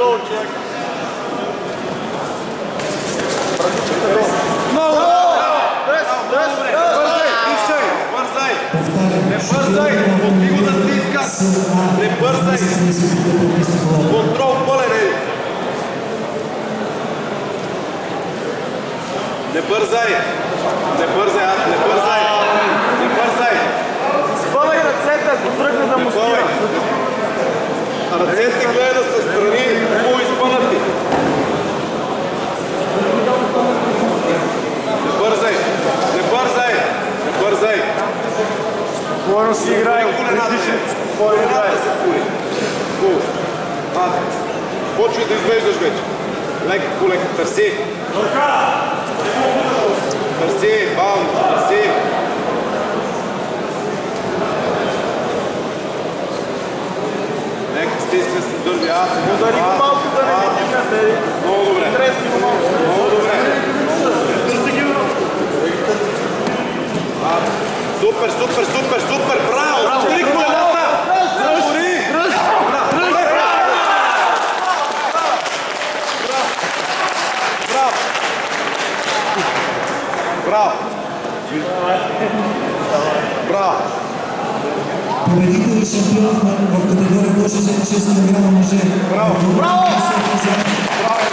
долу, човек. Много! Бързай, тишай, бързай! Не бързай, отди го да стиска! Не бързай! Контрол пълен е! Не бързай! Не бързай, не бързай! Не бързай! Спъвай ръцете, ако тръгне да му стива. Ръцете гледа са страни, по-изпънати. Не бързай! Не бързай! Не бързай! Спокойно си играй. Спокойно играй. Почвай да извеждаш вече. Лека по лека. Търси. Търси, бам, търси. Нека стисне се дърви. Удари го малко да не ги дигнете. Много добре. Трески го малко. Много добре. Супер, супер, супер, супер! Браво! Стори колената! Стори! Браво! Браво! Браво! Победител и шампион в категория до 66 кг мъже. Браво! Браво! Браво!